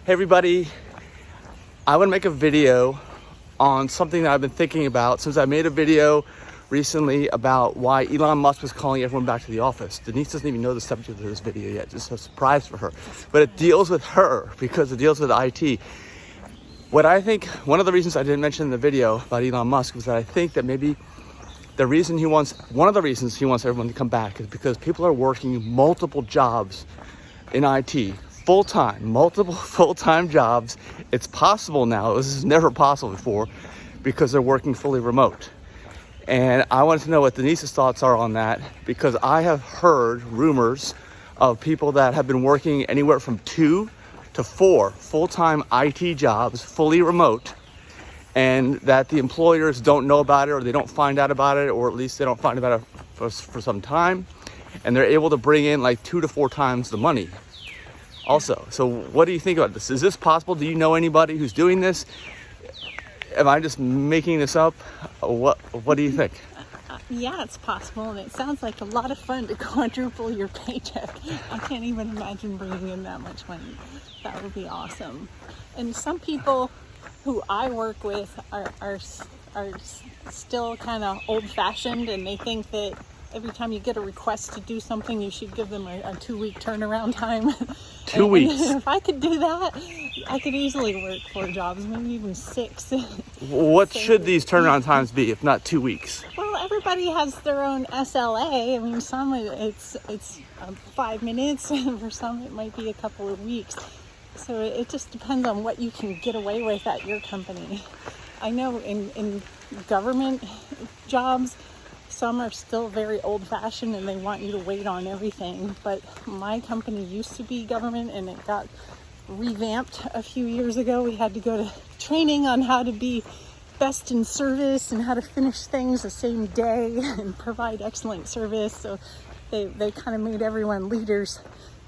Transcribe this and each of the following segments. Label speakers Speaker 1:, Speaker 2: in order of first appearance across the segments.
Speaker 1: Hey everybody, I want to make a video on something that I've been thinking about since I made a video recently about why Elon Musk was calling everyone back to the office. Denise doesn't even know the subject of this video yet, just a surprise for her. But it deals with her because it deals with IT. What I think, one of the reasons I didn't mention in the video about Elon Musk was that I think that maybe one of the reasons he wants everyone to come back is because people are working multiple jobs in IT. Multiple full-time jobs. It's possible now. This is never possible before because they're working fully remote. And I wanted to know what Denise's thoughts are on that because I have heard rumors of people that have been working anywhere from 2 to 4 full-time IT jobs, fully remote, and that the employers don't know about it or they don't find out about it, or at least they don't find about it for some time, and they're able to bring in like 2 to 4 times the money. Also, so what do you think about this? Is this possible? Do you know anybody who's doing this? Am I just making this up? What do you think?
Speaker 2: Yeah, it's possible, and it sounds like a lot of fun to quadruple your paycheck. I can't even imagine bringing in that much money. That would be awesome. And some people who I work with are still kind of old-fashioned, and they think that every time you get a request to do something, you should give them a 2-week turnaround time.
Speaker 1: 2 weeks.
Speaker 2: And if I could do that, I could easily work 4 jobs, maybe even 6.
Speaker 1: What should these turnaround times be, if not 2 weeks?
Speaker 2: Well, everybody has their own SLA. I mean, some it's 5 minutes, and for some it might be a couple of weeks. So it just depends on what you can get away with at your company. I know in government jobs, some are still very old-fashioned and they want you to wait on everything. But my company used to be government, and it got revamped a few years ago. We had to go to training on how to be best in service and how to finish things the same day and provide excellent service. So they kind of made everyone leaders.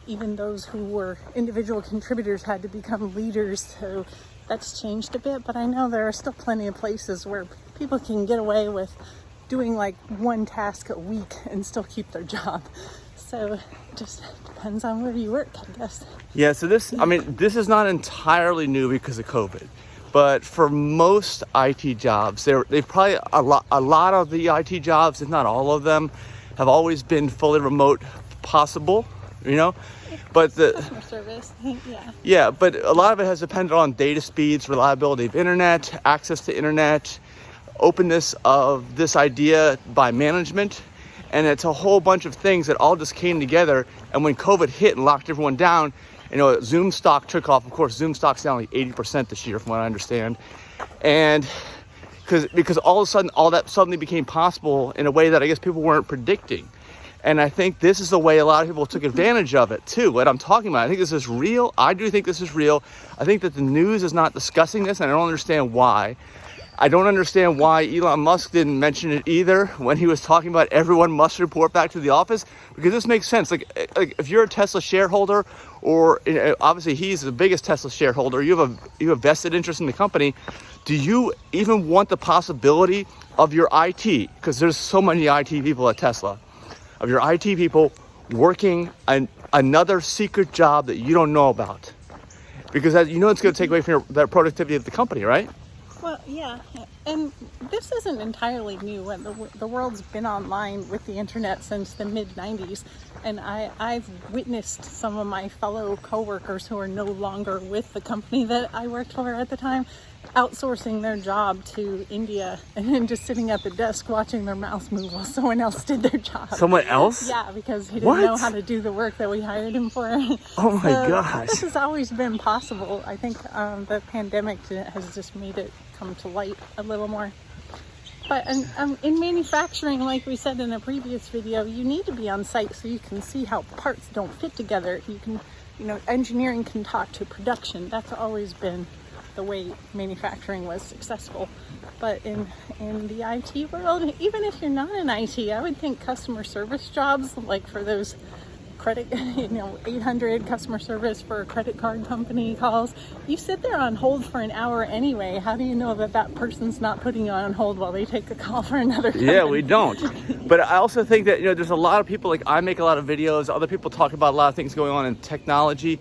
Speaker 2: Even those who were individual contributors had to become leaders. So that's changed a bit. But I know there are still plenty of places where people can get away with doing like 1 task a week and still keep their job. So it just depends on where you work, I guess.
Speaker 1: Yeah, so this is not entirely new because of COVID, but for most IT jobs, they've probably a lot of the IT jobs, if not all of them, have always been fully remote possible, you know? But the
Speaker 2: customer service, yeah.
Speaker 1: Yeah, but a lot of it has depended on data speeds, reliability of internet, access to internet, openness of this idea by management, and it's a whole bunch of things that all just came together. And when COVID hit and locked everyone down, you know, Zoom stock took off. Of course, Zoom stock's down like 80% this year, from what I understand, and because all of a sudden all that suddenly became possible in a way that I guess people weren't predicting. And I think this is the way a lot of people took advantage of it too. What I'm talking about, I think this is real. I do think this is real. I think that the news is not discussing this, and I don't understand why. I don't understand why Elon Musk didn't mention it either when he was talking about everyone must report back to the office, because this makes sense. Like if you're a Tesla shareholder, or obviously he's the biggest Tesla shareholder, you have a vested interest in the company. Do you even want the possibility of your IT, because there's so many IT people at Tesla, of your IT people working another secret job that you don't know about? Because you know it's going to take away from the productivity of the company, right?
Speaker 2: Well, yeah, and this isn't entirely new. The world's been online with the internet since the mid-90s, and I've witnessed some of my fellow coworkers who are no longer with the company that I worked for at the time outsourcing their job to India and then just sitting at the desk watching their mouths move while someone else did their job.
Speaker 1: Someone else?
Speaker 2: Yeah, because he didn't know how to do the work that we hired him for.
Speaker 1: Oh my gosh.
Speaker 2: This has always been possible. I think the pandemic has just made it come to light a little more. But in manufacturing, like we said in a previous video, you need to be on site so you can see how parts don't fit together. Engineering can talk to production. That's always been the way manufacturing was successful. But in the IT world, even if you're not in IT, I would think customer service jobs, like for those credit, 800 customer service for a credit card company calls, you sit there on hold for an hour anyway. How do you know that person's not putting you on hold while they take a call for another company?
Speaker 1: Yeah, we don't. But I also think that, there's a lot of people, like I make a lot of videos, other people talk about a lot of things going on in technology,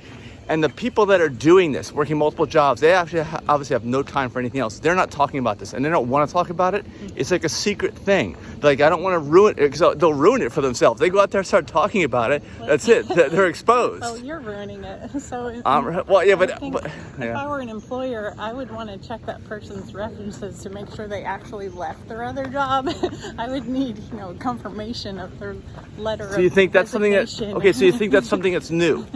Speaker 1: And the people that are doing this, working multiple jobs, they actually obviously have no time for anything else. They're not talking about this, and they don't want to talk about it. It's like a secret thing. Like, I don't want to ruin it, because they'll ruin it for themselves. They go out there and start talking about it. That's it. They're exposed.
Speaker 2: Well, you're ruining it. So
Speaker 1: well, yeah,
Speaker 2: if I were an employer, I would want to check that person's references to make sure they actually left their other job. I would need, confirmation of their letter.
Speaker 1: So you think that's something that? Okay, so you think that's something that's new?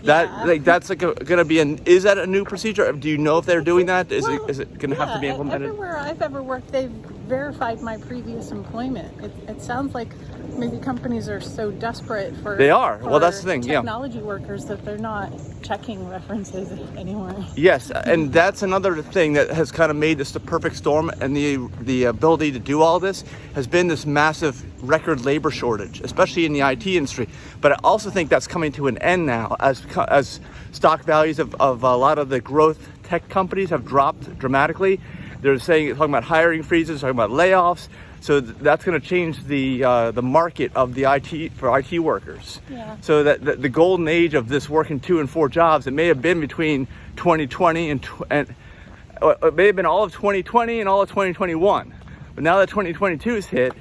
Speaker 1: That's gonna be is that a new procedure? Do you know if they're doing that? Is it gonna have to be implemented?
Speaker 2: Everywhere I've ever worked, they've verified my previous employment. It sounds like maybe companies are so desperate for
Speaker 1: well, that's the thing.
Speaker 2: Technology workers that they're not checking references anymore.
Speaker 1: Yes, and that's another thing that has kind of made this the perfect storm, and the ability to do all this has been this massive record labor shortage, especially in the IT industry. But I also think that's coming to an end now as stock values of a lot of the growth tech companies have dropped dramatically. They're talking about hiring freezes, talking about layoffs. So that's going to change the market of the IT workers.
Speaker 2: Yeah.
Speaker 1: So that the golden age of this working 2 and 4 jobs, it may have been between 2020 and it may have been all of 2020 and all of 2021. But now that 2022 is hit,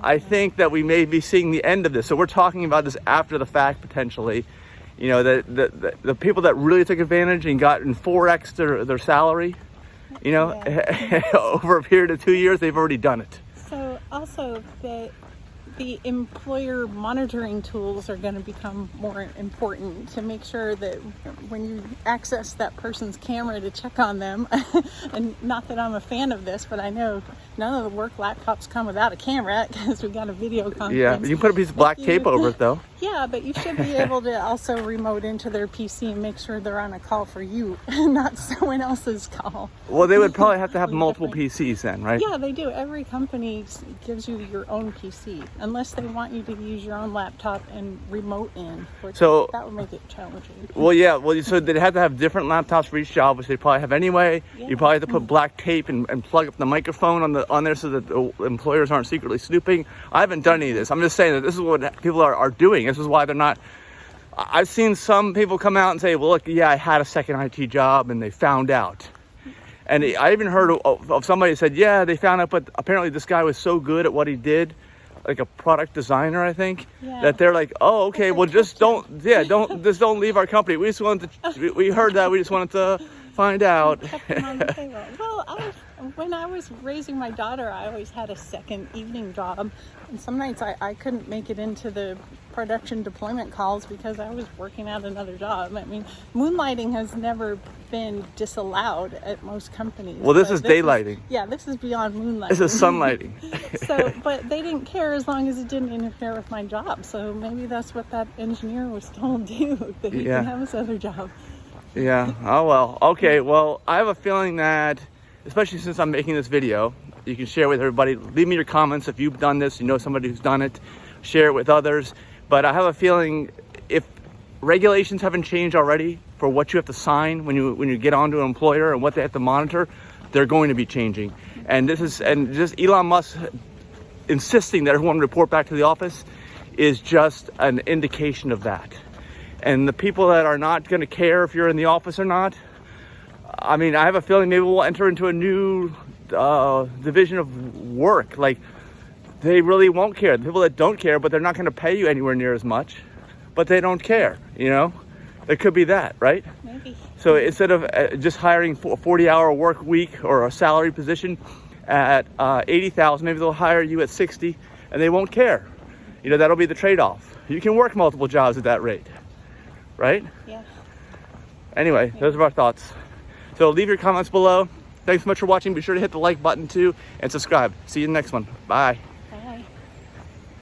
Speaker 1: I think that we may be seeing the end of this. So we're talking about this after the fact potentially. The people that really took advantage and got in 4x their salary, over a period of 2 years, they've already done it.
Speaker 2: So also the employer monitoring tools are going to become more important to make sure that when you access that person's camera to check on them, and not that I'm a fan of this, but I know none of the work laptops come without a camera because we got a video conference.
Speaker 1: Yeah, you can put a piece of black tape over it though.
Speaker 2: Yeah, but you should be able to also remote into their PC and make sure they're on a call for you, not someone else's call.
Speaker 1: Well, they would probably have to have multiple PCs then, right?
Speaker 2: Yeah, they do. Every company gives you your own PC, unless they want you to use your own laptop and remote in, which that would make it challenging.
Speaker 1: Well, yeah. Well, so they'd have to have different laptops for each job, which they probably have anyway. Yeah. You probably have to put black tape and plug up the microphone on there so that the employers aren't secretly snooping. I haven't done any of this. I'm just saying that this is what people are doing. This is why they're not. I've seen some people come out and say, well, look, yeah, I had a second IT job and they found out. And I even heard of somebody who said, yeah, they found out, but apparently this guy was so good at what he did, like a product designer, I think, that they're like, oh, okay, well, just don't leave our company. We just wanted to, we heard that, we just wanted to find out.
Speaker 2: Kept them on the payroll. Well, when I was raising my daughter, I always had a second evening job. And some nights I couldn't make it into the production deployment calls because I was working at another job. I mean, moonlighting has never been disallowed at most companies.
Speaker 1: Well, this is daylighting.
Speaker 2: This is beyond moonlighting.
Speaker 1: This is sunlighting.
Speaker 2: But they didn't care as long as it didn't interfere with my job. So maybe that's what that engineer was told to do, that he can have his other job.
Speaker 1: Yeah. Oh, well. Okay. Well, I have a feeling that, especially since I'm making this video, you can share with everybody. Leave me your comments if you've done this, you know somebody who's done it. Share it with others. But I have a feeling if regulations haven't changed already for what you have to sign when you get onto an employer and what they have to monitor, they're going to be changing. And just Elon Musk insisting that everyone report back to the office is just an indication of that. And the people that are not going to care if you're in the office or not, I mean, I have a feeling maybe we'll enter into a new division of work. Like, they really won't care. The people that don't care, but they're not going to pay you anywhere near as much, but they don't care, It could be that, right?
Speaker 2: Maybe.
Speaker 1: So instead of just hiring a 40-hour work week or a salary position at $80,000, maybe they'll hire you at 60, and they won't care. That'll be the trade-off. You can work multiple jobs at that rate, right?
Speaker 2: Yeah.
Speaker 1: Anyway, those are our thoughts. So leave your comments below. Thanks so much for watching. Be sure to hit the like button too and subscribe. See you in the next one. Bye.